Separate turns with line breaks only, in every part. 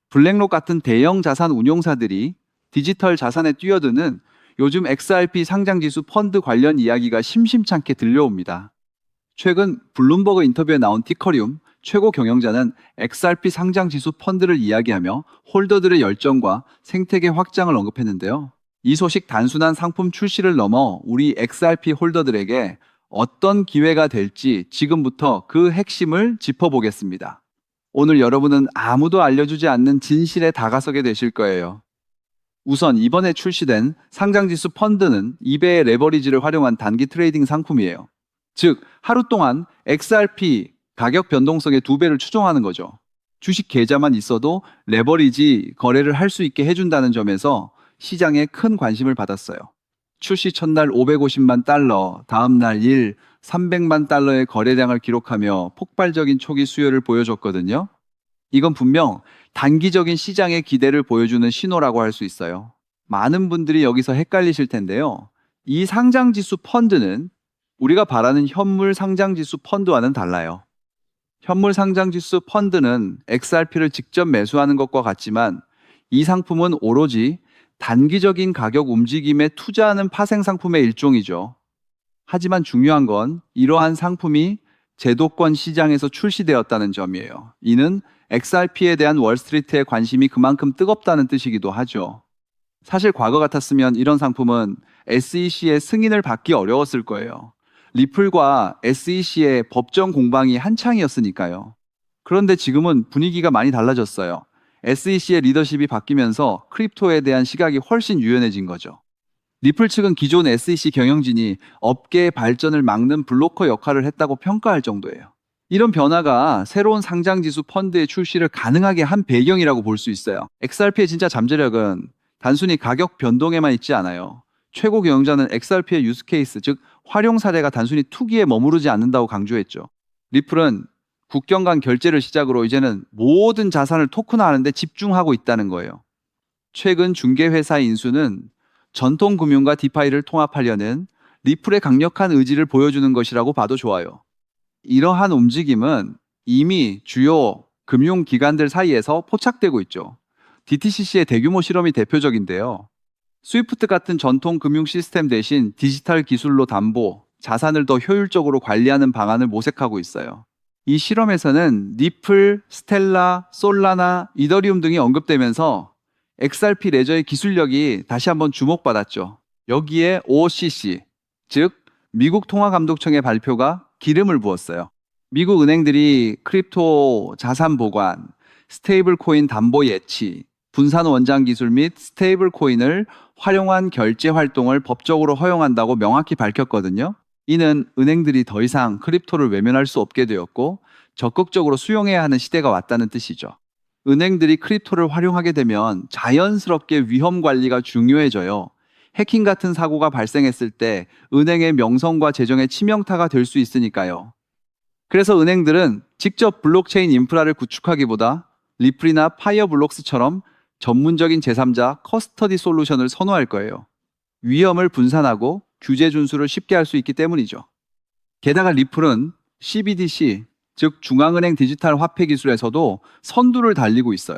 블랙록 같은 대형 자산 운용사들이 디지털 자산에 뛰어드는 요즘 XRP 상장지수 펀드 관련 이야기가 심심찮게 들려옵니다. 최근 블룸버그 인터뷰에 나온 티커리움 최고 경영자는 XRP 상장지수 펀드를 이야기하며 홀더들의 열정과 생태계 확장을 언급했는데요. 이 소식 단순한 상품 출시를 넘어 우리 XRP 홀더들에게 어떤 기회가 될지 지금부터 그 핵심을 짚어보겠습니다. 오늘 여러분은 아무도 알려주지 않는 진실에 다가서게 되실 거예요. 우선 이번에 출시된 상장지수 펀드는 이베의 레버리지를 활용한 단기 트레이딩 상품이에요. 즉, 하루 동안 XRP 가격 변동성의 2배를 추종하는 거죠. 주식 계좌만 있어도 레버리지 거래를 할 수 있게 해준다는 점에서 시장에 큰 관심을 받았어요. 출시 첫날 550만 달러, 다음날 300만 달러의 거래량을 기록하며 폭발적인 초기 수요를 보여줬거든요. 이건 분명 단기적인 시장의 기대를 보여주는 신호라고 할 수 있어요. 많은 분들이 여기서 헷갈리실 텐데요. 이 상장지수 펀드는 우리가 바라는 현물 상장지수 펀드와는 달라요. 현물 상장지수 펀드는 XRP를 직접 매수하는 것과 같지만 이 상품은 오로지 단기적인 가격 움직임에 투자하는 파생 상품의 일종이죠. 하지만 중요한 건 이러한 상품이 제도권 시장에서 출시되었다는 점이에요. 이는 XRP에 대한 월스트리트의 관심이 그만큼 뜨겁다는 뜻이기도 하죠. 사실 과거 같았으면 이런 상품은 SEC의 승인을 받기 어려웠을 거예요. 리플과 SEC의 법정 공방이 한창이었으니까요. 그런데 지금은 분위기가 많이 달라졌어요. SEC의 리더십이 바뀌면서 크립토에 대한 시각이 훨씬 유연해진 거죠. 리플 측은 기존 SEC 경영진이 업계의 발전을 막는 블로커 역할을 했다고 평가할 정도예요. 이런 변화가 새로운 상장지수 펀드의 출시를 가능하게 한 배경이라고 볼 수 있어요. XRP의 진짜 잠재력은 단순히 가격 변동에만 있지 않아요. 최고 경영자는 XRP의 유스케이스, 즉 활용 사례가 단순히 투기에 머무르지 않는다고 강조했죠. 리플은 국경 간 결제를 시작으로 이제는 모든 자산을 토큰화하는 데 집중하고 있다는 거예요. 최근 중개회사 인수는 전통 금융과 디파이를 통합하려는 리플의 강력한 의지를 보여주는 것이라고 봐도 좋아요. 이러한 움직임은 이미 주요 금융기관들 사이에서 포착되고 있죠. DTCC의 대규모 실험이 대표적인데요. 스위프트 같은 전통 금융 시스템 대신 디지털 기술로 담보, 자산을 더 효율적으로 관리하는 방안을 모색하고 있어요. 이 실험에서는 리플, 스텔라, 솔라나, 이더리움 등이 언급되면서 XRP 레저의 기술력이 다시 한번 주목받았죠. 여기에 OCC, 즉 미국 통화감독청의 발표가 기름을 부었어요. 미국 은행들이 크립토 자산 보관, 스테이블 코인 담보 예치, 분산 원장 기술 및 스테이블 코인을 활용한 결제 활동을 법적으로 허용한다고 명확히 밝혔거든요. 이는 은행들이 더 이상 크립토를 외면할 수 없게 되었고 적극적으로 수용해야 하는 시대가 왔다는 뜻이죠. 은행들이 크립토를 활용하게 되면 자연스럽게 위험 관리가 중요해져요. 해킹 같은 사고가 발생했을 때 은행의 명성과 재정에 치명타가 될 수 있으니까요. 그래서 은행들은 직접 블록체인 인프라를 구축하기보다 리플이나 파이어블록스처럼 전문적인 제3자 커스터디 솔루션을 선호할 거예요. 위험을 분산하고 규제 준수를 쉽게 할 수 있기 때문이죠. 게다가 리플은 CBDC, 즉 중앙은행 디지털 화폐 기술에서도 선두를 달리고 있어요.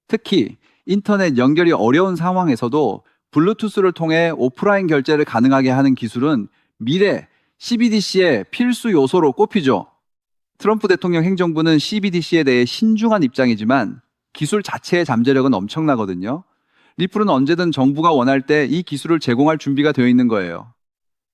특히 인터넷 연결이 어려운 상황에서도 블루투스를 통해 오프라인 결제를 가능하게 하는 기술은 미래 CBDC의 필수 요소로 꼽히죠. 트럼프 대통령 행정부는 CBDC에 대해 신중한 입장이지만 기술 자체의 잠재력은 엄청나거든요. 리플은 언제든 정부가 원할 때 이 기술을 제공할 준비가 되어 있는 거예요.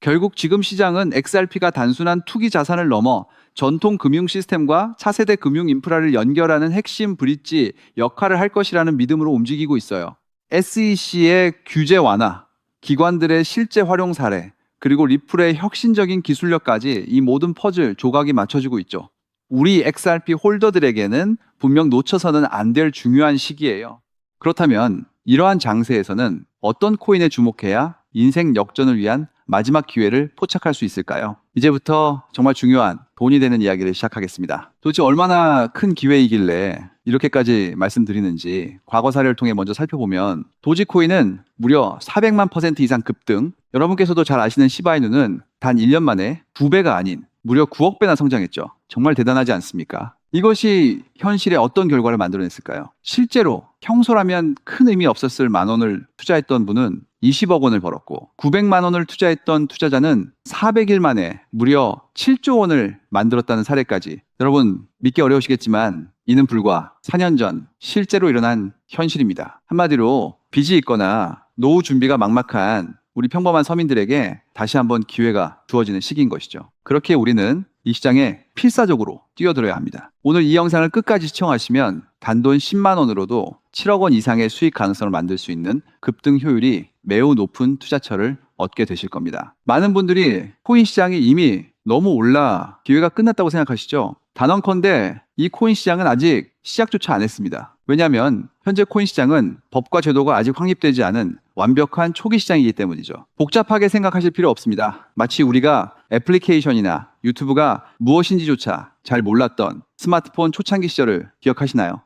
결국 지금 시장은 XRP가 단순한 투기 자산을 넘어 전통 금융 시스템과 차세대 금융 인프라를 연결하는 핵심 브릿지 역할을 할 것이라는 믿음으로 움직이고 있어요. SEC의 규제 완화, 기관들의 실제 활용 사례, 그리고 리플의 혁신적인 기술력까지 이 모든 퍼즐 조각이 맞춰지고 있죠. 우리 XRP 홀더들에게는 분명 놓쳐서는 안 될 중요한 시기예요. 그렇다면 이러한 장세에서는 어떤 코인에 주목해야 인생 역전을 위한 마지막 기회를 포착할 수 있을까요? 이제부터 정말 중요한 돈이 되는 이야기를 시작하겠습니다. 도대체 얼마나 큰 기회이길래 이렇게까지 말씀드리는지 과거 사례를 통해 먼저 살펴보면 도지코인은 무려 400만% 이상 급등, 여러분께서도 잘 아시는 시바이누는 단 1년 만에 2배가 아닌 무려 9억 배나 성장했죠. 정말 대단하지 않습니까? 이것이 현실에 어떤 결과를 만들어냈을까요? 실제로 평소라면 큰 의미 없었을 10,000원을 투자했던 분은 20억 원을 벌었고 900만 원을 투자했던 투자자는 400일 만에 무려 7조 원을 만들었다는 사례까지. 여러분 믿기 어려우시겠지만 이는 불과 4년 전 실제로 일어난 현실입니다. 한마디로 빚이 있거나 노후 준비가 막막한 우리 평범한 서민들에게 다시 한번 기회가 주어지는 시기인 것이죠. 그렇게 우리는 이 시장에 필사적으로 뛰어들어야 합니다. 오늘 이 영상을 끝까지 시청하시면 단돈 10만 원으로도 7억 원 이상의 수익 가능성을 만들 수 있는 급등 효율이 매우 높은 투자처를 얻게 되실 겁니다. 많은 분들이 코인 시장이 이미 너무 올라 기회가 끝났다고 생각하시죠? 단언컨대 이 코인 시장은 아직 시작조차 안 했습니다. 왜냐하면 현재 코인 시장은 법과 제도가 아직 확립되지 않은 완벽한 초기 시장이기 때문이죠. 복잡하게 생각하실 필요 없습니다. 마치 우리가 애플리케이션이나 유튜브가 무엇인지조차 잘 몰랐던 스마트폰 초창기 시절을 기억하시나요?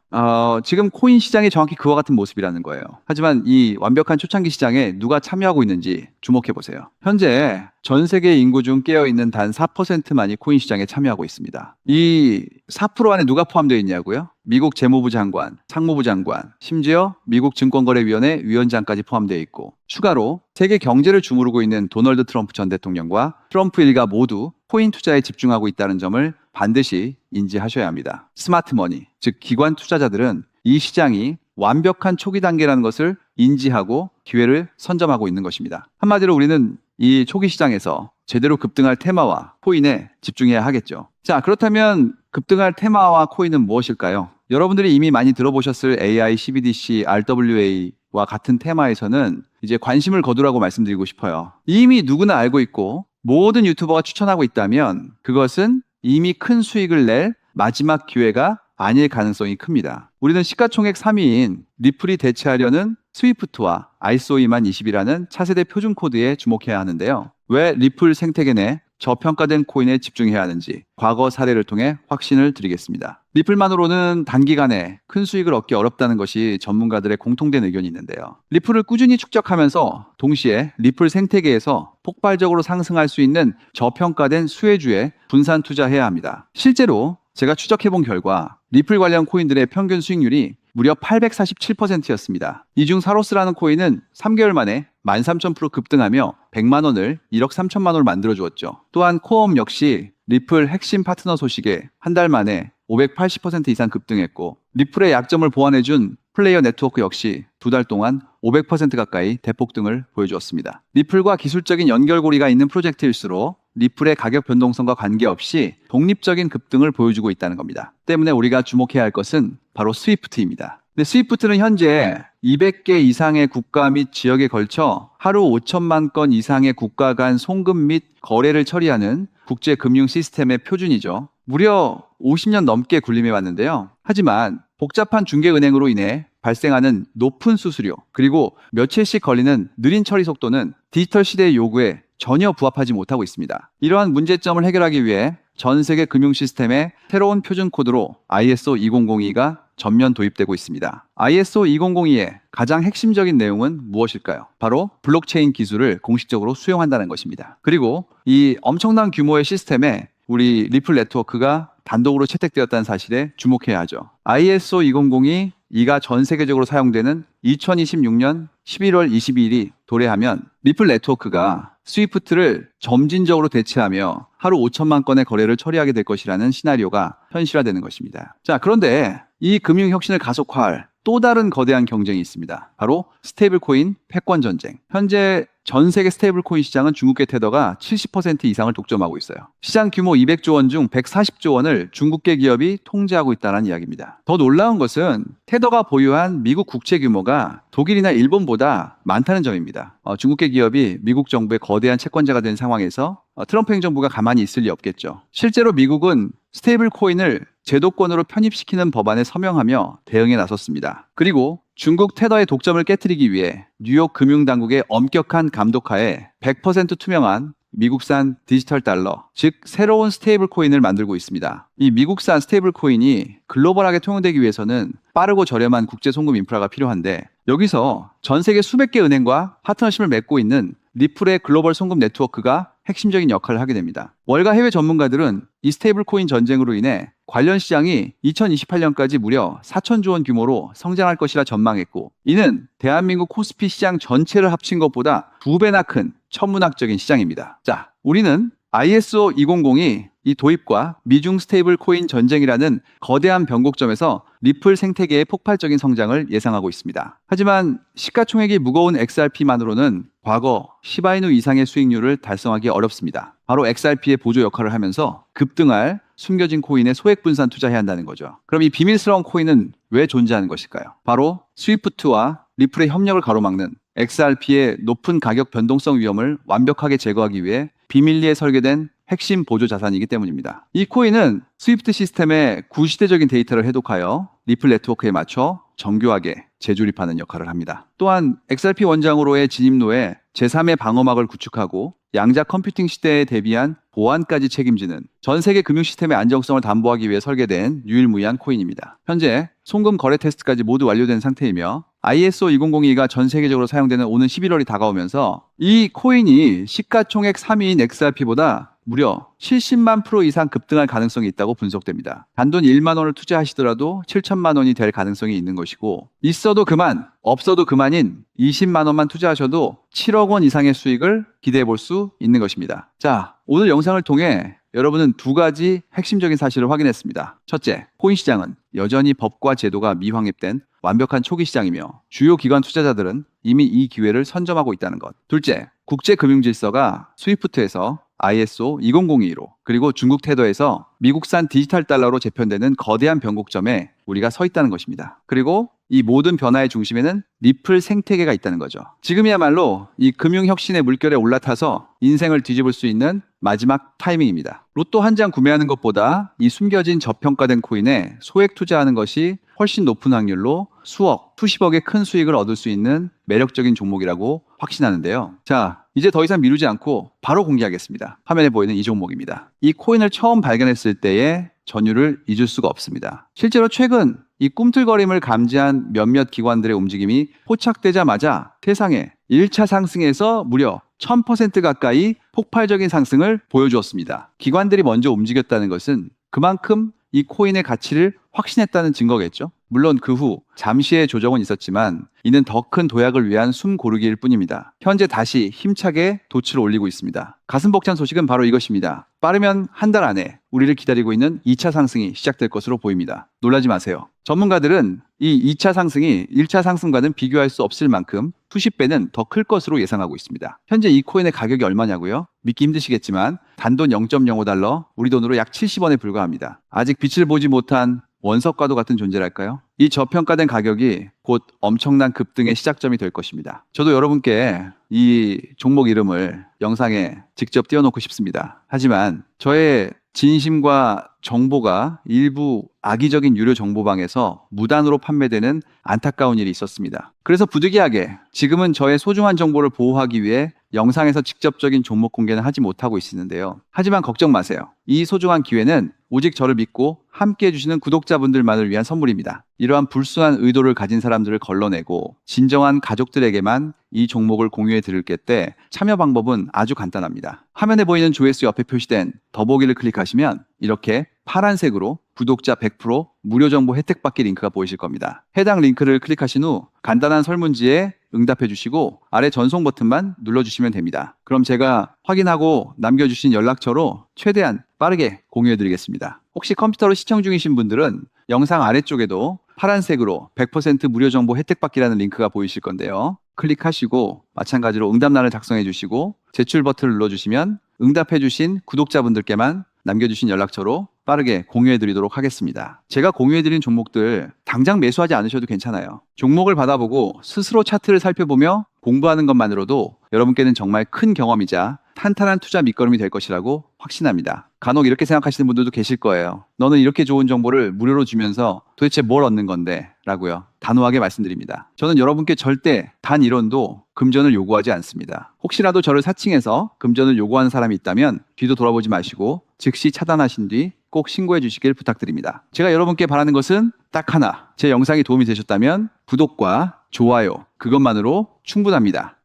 지금 코인 시장이 정확히 그와 같은 모습이라는 거예요. 하지만 이 완벽한 초창기 시장에 누가 참여하고 있는지 주목해 보세요. 현재 전 세계 인구 중 깨어있는 단 4%만이 코인 시장에 참여하고 있습니다. 이 4% 안에 누가 포함되어 있냐고요? 미국 재무부 장관, 상무부 장관, 심지어 미국 증권거래위원회 위원장까지 포함되어 있고 추가로 세계 경제를 주무르고 있는 도널드 트럼프 전 대통령과 트럼프 일가 모두 코인 투자에 집중하고 있다는 점을 반드시 인지하셔야 합니다. 스마트머니, 즉 기관 투자자들은 이 시장이 완벽한 초기 단계라는 것을 인지하고 기회를 선점하고 있는 것입니다. 한마디로 우리는 이 초기 시장에서 제대로 급등할 테마와 코인에 집중해야 하겠죠. 자, 그렇다면 급등할 테마와 코인은 무엇일까요? 여러분들이 이미 많이 들어보셨을 AI, CBDC, RWA와 같은 테마에서는 이제 관심을 거두라고 말씀드리고 싶어요. 이미 누구나 알고 있고 모든 유튜버가 추천하고 있다면 그것은 이미 큰 수익을 낼 마지막 기회가 아닐 가능성이 큽니다. 우리는 시가총액 3위인 리플이 대체하려는 스위프트와 ISO 20020이라는 차세대 표준 코드에 주목해야 하는데요. 왜 리플 생태계 내 저평가된 코인에 집중해야 하는지 과거 사례를 통해 확신을 드리겠습니다. 리플만으로는 단기간에 큰 수익을 얻기 어렵다는 것이 전문가들의 공통된 의견이 있는데요. 리플을 꾸준히 축적하면서 동시에 리플 생태계에서 폭발적으로 상승할 수 있는 저평가된 수혜주에 분산 투자해야 합니다. 실제로 제가 추적해본 결과 리플 관련 코인들의 평균 수익률이 무려 847%였습니다. 이 중 사로스라는 코인은 3개월 만에 13,000% 급등하며 100만 원을 1억 3천만 원을 만들어주었죠. 또한 코엄 역시 리플 핵심 파트너 소식에 한 달 만에 580% 이상 급등했고 리플의 약점을 보완해준 플레이어 네트워크 역시 2달 동안 500% 가까이 대폭등을 보여주었습니다. 리플과 기술적인 연결고리가 있는 프로젝트일수록 리플의 가격 변동성과 관계없이 독립적인 급등을 보여주고 있다는 겁니다. 때문에 우리가 주목해야 할 것은 바로 스위프트입니다. 근데 스위프트는 현재 200개 이상의 국가 및 지역에 걸쳐 하루 5천만 건 이상의 국가 간 송금 및 거래를 처리하는 국제 금융 시스템의 표준이죠. 무려 50년 넘게 군림해 왔는데요. 하지만 복잡한 중개은행으로 인해 발생하는 높은 수수료 그리고 며칠씩 걸리는 느린 처리 속도는 디지털 시대의 요구에 전혀 부합하지 못하고 있습니다. 이러한 문제점을 해결하기 위해 전 세계 금융 시스템에 새로운 표준 코드로 ISO 2002가 전면 도입되고 있습니다. ISO 2002의 가장 핵심적인 내용은 무엇일까요? 바로 블록체인 기술을 공식적으로 수용한다는 것입니다. 그리고 이 엄청난 규모의 시스템에 우리 리플 네트워크가 단독으로 채택되었다는 사실에 주목해야 하죠. ISO 2002 이가 전 세계적으로 사용되는 2026년 11월 22일이 도래하면 리플 네트워크가 스위프트를 점진적으로 대체하며 하루 5천만 건의 거래를 처리하게 될 것이라는 시나리오가 현실화되는 것입니다. 자, 그런데 이 금융 혁신을 가속화할 또 다른 거대한 경쟁이 있습니다. 바로 스테이블코인 패권 전쟁. 현재 전 세계 스테이블코인 시장은 중국계 테더가 70% 이상을 독점하고 있어요. 시장 규모 200조 원 중 140조 원을 중국계 기업이 통제하고 있다는 이야기입니다. 더 놀라운 것은 테더가 보유한 미국 국채 규모가 독일이나 일본보다 많다는 점입니다. 중국계 기업이 미국 정부의 거대한 채권자가 된 상황에서 트럼프 행정부가 가만히 있을 리 없겠죠. 실제로 미국은 스테이블 코인을 제도권으로 편입시키는 법안에 서명하며 대응에 나섰습니다. 그리고 중국 테더의 독점을 깨트리기 위해 뉴욕 금융당국의 엄격한 감독하에 100% 투명한 미국산 디지털 달러, 즉 새로운 스테이블 코인을 만들고 있습니다. 이 미국산 스테이블 코인이 글로벌하게 통용되기 위해서는 빠르고 저렴한 국제 송금 인프라가 필요한데 여기서 전 세계 수백 개 은행과 파트너십을 맺고 있는 리플의 글로벌 송금 네트워크가 핵심적인 역할을 하게 됩니다. 월가 해외 전문가들은 이 스테이블 코인 전쟁으로 인해 관련 시장이 2028년까지 무려 4천조 원 규모로 성장할 것이라 전망했고, 이는 대한민국 코스피 시장 전체를 합친 것보다 2배나 큰 천문학적인 시장입니다. 자, 우리는 ISO 2002 이 도입과 미중 스테이블 코인 전쟁이라는 거대한 변곡점에서 리플 생태계의 폭발적인 성장을 예상하고 있습니다. 하지만 시가총액이 무거운 XRP만으로는 과거 시바이누 이상의 수익률을 달성하기 어렵습니다. 바로 XRP의 보조 역할을 하면서 급등할 숨겨진 코인에 소액 분산 투자해야 한다는 거죠. 그럼 이 비밀스러운 코인은 왜 존재하는 것일까요? 바로 스위프트와 리플의 협력을 가로막는 XRP의 높은 가격 변동성 위험을 완벽하게 제거하기 위해 비밀리에 설계된 핵심 보조 자산이기 때문입니다. 이 코인은 스위프트 시스템의 구시대적인 데이터를 해독하여 리플 네트워크에 맞춰 정교하게 재조립하는 역할을 합니다. 또한 XRP 원장으로의 진입로에 제3의 방어막을 구축하고 양자 컴퓨팅 시대에 대비한 보안까지 책임지는 전 세계 금융 시스템의 안정성을 담보하기 위해 설계된 유일무이한 코인입니다. 현재 송금 거래 테스트까지 모두 완료된 상태이며 ISO 2002가 전 세계적으로 사용되는 오는 11월이 다가오면서 이 코인이 시가총액 3위인 XRP보다 무려 70만 프로 이상 급등할 가능성이 있다고 분석됩니다. 단돈 1만 원을 투자하시더라도 7천만 원이 될 가능성이 있는 것이고, 있어도 그만, 없어도 그만인 20만 원만 투자하셔도 7억 원 이상의 수익을 기대해 볼 수 있는 것입니다. 자, 오늘 영상을 통해 여러분은 두 가지 핵심적인 사실을 확인했습니다. 첫째, 코인 시장은 여전히 법과 제도가 미확립된 완벽한 초기 시장이며 주요 기관 투자자들은 이미 이 기회를 선점하고 있다는 것. 둘째, 국제 금융 질서가 스위프트에서 ISO 2002로 그리고 중국 테더에서 미국산 디지털 달러로 재편되는 거대한 변곡점에 우리가 서 있다는 것입니다. 그리고 이 모든 변화의 중심에는 리플 생태계가 있다는 거죠. 지금이야말로 이 금융혁신의 물결에 올라타서 인생을 뒤집을 수 있는 마지막 타이밍입니다. 로또 한 장 구매하는 것보다 이 숨겨진 저평가된 코인에 소액 투자하는 것이 훨씬 높은 확률로 수억, 수십억의 큰 수익을 얻을 수 있는 매력적인 종목이라고 확신하는데요. 자, 이제 더 이상 미루지 않고 바로 공개하겠습니다. 화면에 보이는 이 종목입니다. 이 코인을 처음 발견했을 때의 전율을 잊을 수가 없습니다. 실제로 최근 이 꿈틀거림을 감지한 몇몇 기관들의 움직임이 포착되자마자 세상에 1차 상승에서 무려 1000% 가까이 폭발적인 상승을 보여주었습니다. 기관들이 먼저 움직였다는 것은 그만큼 이 코인의 가치를 확신했다는 증거겠죠. 물론 그 후 잠시의 조정은 있었지만 이는 더 큰 도약을 위한 숨 고르기일 뿐입니다. 현재 다시 힘차게 돛을 올리고 있습니다. 가슴 벅찬 소식은 바로 이것입니다. 빠르면 한 달 안에 우리를 기다리고 있는 2차 상승이 시작될 것으로 보입니다. 놀라지 마세요. 전문가들은 이 2차 상승이 1차 상승과는 비교할 수 없을 만큼 수십 배는 더 클 것으로 예상하고 있습니다. 현재 이 코인의 가격이 얼마냐고요? 믿기 힘드시겠지만 단돈 0.05달러, 우리 돈으로 약 70원에 불과합니다. 아직 빛을 보지 못한 원석과도 같은 존재랄까요? 이 저평가된 가격이 곧 엄청난 급등의 시작점이 될 것입니다. 저도 여러분께 이 종목 이름을 영상에 직접 띄워놓고 싶습니다. 하지만 저의 진심과 정보가 일부 악의적인 유료 정보방에서 무단으로 판매되는 안타까운 일이 있었습니다. 그래서 부득이하게 지금은 저의 소중한 정보를 보호하기 위해 영상에서 직접적인 종목 공개는 하지 못하고 있는데요. 하지만 걱정 마세요. 이 소중한 기회는 오직 저를 믿고 함께 해주시는 구독자분들만을 위한 선물입니다. 이러한 불순한 의도를 가진 사람들을 걸러내고 진정한 가족들에게만 이 종목을 공유해 드릴 때 참여 방법은 아주 간단합니다. 화면에 보이는 조회수 옆에 표시된 더보기를 클릭하시면 이렇게 파란색으로 구독자 100% 무료 정보 혜택 받기 링크가 보이실 겁니다. 해당 링크를 클릭하신 후 간단한 설문지에 응답해 주시고 아래 전송 버튼만 눌러주시면 됩니다. 그럼 제가 확인하고 남겨주신 연락처로 최대한 빠르게 공유해 드리겠습니다. 혹시 컴퓨터로 시청 중이신 분들은 영상 아래쪽에도 파란색으로 100% 무료 정보 혜택 받기라는 링크가 보이실 건데요. 클릭하시고 마찬가지로 응답란을 작성해 주시고 제출 버튼을 눌러주시면 응답해 주신 구독자분들께만 남겨주신 연락처로 빠르게 공유해 드리도록 하겠습니다. 제가 공유해 드린 종목들 당장 매수하지 않으셔도 괜찮아요. 종목을 받아보고 스스로 차트를 살펴보며 공부하는 것만으로도 여러분께는 정말 큰 경험이자 탄탄한 투자 밑거름이 될 것이라고 확신합니다. 간혹 이렇게 생각하시는 분들도 계실 거예요. 너는 이렇게 좋은 정보를 무료로 주면서 도대체 뭘 얻는 건데? 라고요. 단호하게 말씀드립니다. 저는 여러분께 절대 단 1원도 금전을 요구하지 않습니다. 혹시라도 저를 사칭해서 금전을 요구하는 사람이 있다면 뒤도 돌아보지 마시고 즉시 차단하신 뒤 꼭 신고해 주시길 부탁드립니다. 제가 여러분께 바라는 것은 딱 하나. 제 영상이 도움이 되셨다면 구독과 좋아요, 그것만으로 충분합니다.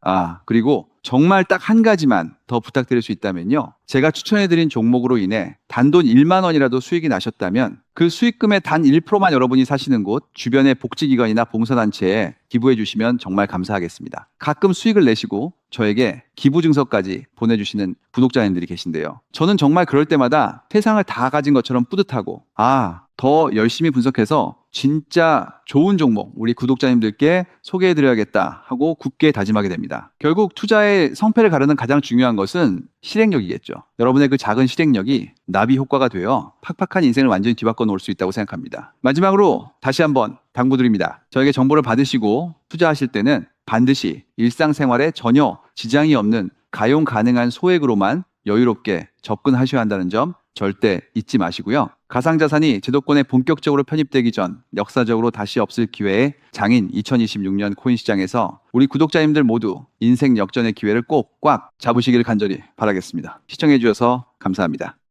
그리고 정말 딱 한 가지만 더 부탁드릴 수 있다면요. 제가 추천해드린 종목으로 인해 단돈 1만 원이라도 수익이 나셨다면 그 수익금의 단 1%만 여러분이 사시는 곳 주변의 복지기관이나 봉사단체에 기부해 주시면 정말 감사하겠습니다. 가끔 수익을 내시고 저에게 기부 증서까지 보내주시는 구독자님들이 계신데요. 저는 정말 그럴 때마다 세상을 다 가진 것처럼 뿌듯하고 더 열심히 분석해서 진짜 좋은 종목 우리 구독자님들께 소개해드려야겠다 하고 굳게 다짐하게 됩니다. 결국 투자의 성패를 가르는 가장 중요한 것은 실행력이겠죠. 여러분의 그 작은 실행력이 나비 효과가 되어 팍팍한 인생을 완전히 뒤바꿔 놓을 수 있다고 생각합니다. 마지막으로 다시 한번 당부드립니다. 저에게 정보를 받으시고 투자하실 때는 반드시 일상생활에 전혀 지장이 없는 가용 가능한 소액으로만 여유롭게 접근하셔야 한다는 점 절대 잊지 마시고요. 가상자산이 제도권에 본격적으로 편입되기 전 역사적으로 다시 없을 기회에 장인 2026년 코인 시장에서 우리 구독자님들 모두 인생 역전의 기회를 꼭 꽉 잡으시길 간절히 바라겠습니다. 시청해 주셔서 감사합니다.